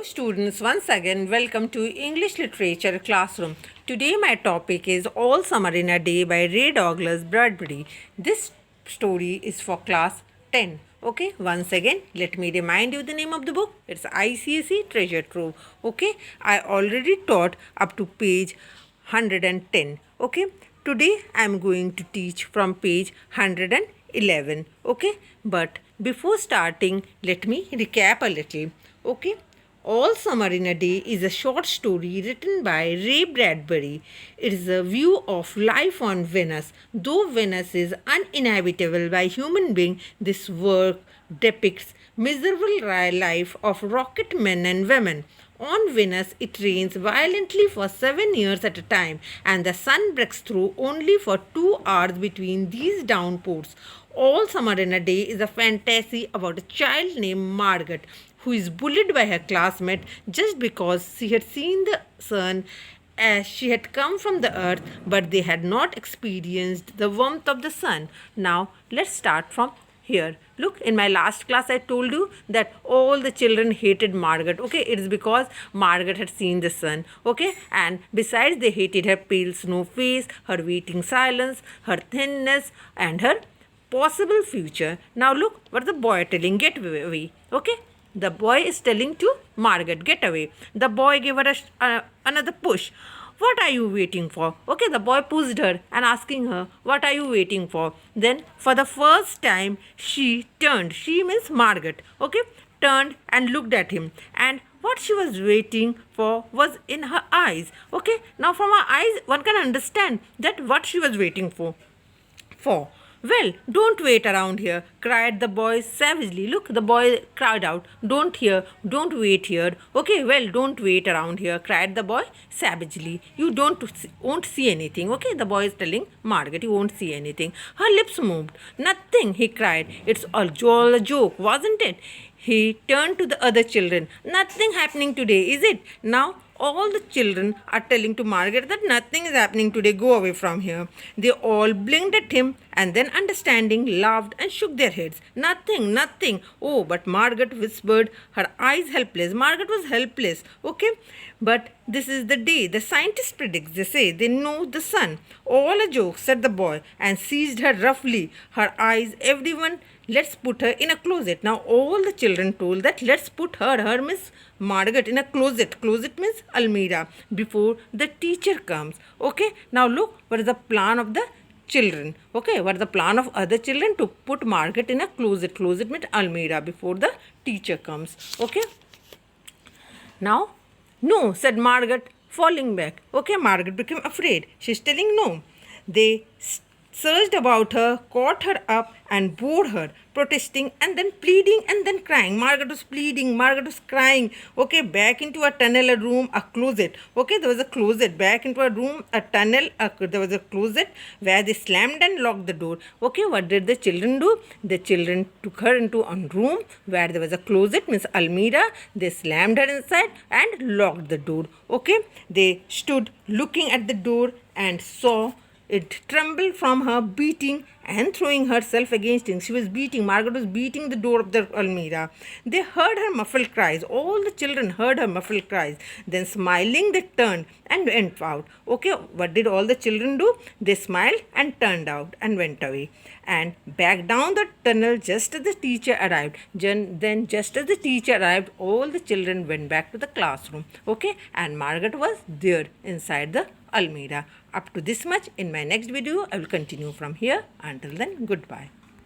Hello students, once again welcome to English Literature Classroom. Today my topic is All Summer in a Day by Ray Douglas Bradbury. This story is for class 10. Okay, once again let me remind you the name of the book. It's ICSE Treasure Trove. Okay, I already taught up to page 110. Okay, today I am going to teach from page 111. Okay, but before starting let me recap a little. Okay, All Summer in a Day is a short story written by Ray Bradbury. It is a view of life on Venus. Though Venus is uninhabitable by human beings, this work depicts miserable life of rocket men and women. On Venus, it rains violently for 7 years at a time, and the sun breaks through only for 2 hours between these downpours. All Summer in a Day is a fantasy about a child named Margaret who is bullied by her classmate just because she had seen the sun as she had come from the earth, but they had not experienced the warmth of the sun. Now, let's start from here. Look, in my last class I told you that all the children hated Margaret. Okay, it is because Margaret had seen the sun. Okay, and besides they hated her pale snow face, her waiting silence, her thinness, and her possible future. Now look what the boy telling, get away. Okay, the boy is telling to Margaret, get away. The boy gave her another push. What are you waiting for? Okay, the boy pushed her and asking her, what are you waiting for? Then for the first time she turned. She means Margaret. Okay, turned and looked at him. And what she was waiting for was in her eyes. Okay, now from her eyes one can understand that what she was waiting for. Well, don't wait around here, cried the boy savagely. Look, the boy cried out, don't wait here. Okay, well, don't wait around here, cried the boy savagely. You won't see anything. Okay, the boy is telling Margaret, you won't see anything. Her lips moved. Nothing, he cried. It's all a joke, wasn't it? He turned to the other children. Nothing happening today, is it? Now, all the children are telling to Margaret that nothing is happening today, go away from here. They all blinked at him and then, understanding, laughed and shook their heads. Nothing. Oh, but Margaret whispered, her eyes helpless. Margaret was helpless, okay? But this is the day. The scientists predict, they say, they know the sun. All a joke, said the boy, and seized her roughly. Her eyes, everyone, let's put her in a closet. Now all the children told that let's put her Miss Margaret, in a closet. Closet means almirah, before the teacher comes. Okay, now look, what is the plan of the children? Okay, what is the plan of other children? To put Margaret in a closet. Closet means almirah, before the teacher comes. Okay, now, no, said Margaret, falling back. Okay, Margaret became afraid. She's telling no. They surged about her, caught her up, and bore her, protesting and then pleading and then crying. Margaret was pleading, Margaret was crying. Okay, back into a tunnel, a room, a closet. Okay, there was a closet. Back into a room, a tunnel, there was a closet where they slammed and locked the door. Okay, what did the children do? The children took her into a room where there was a closet, means almirah. They slammed her inside and locked the door. Okay, they stood looking at the door and saw it trembled from her, beating and throwing herself against him. She was beating. Margaret was beating the door of the almirah. They heard her muffled cries. All the children heard her muffled cries. Then smiling, they turned and went out. Okay, what did all the children do? They smiled and turned out and went away. And back down the tunnel just as the teacher arrived. Then just as the teacher arrived, all the children went back to the classroom. Okay, and Margaret was there inside the almirah. Up to this much. In my next video, I will continue from here. Until then, goodbye.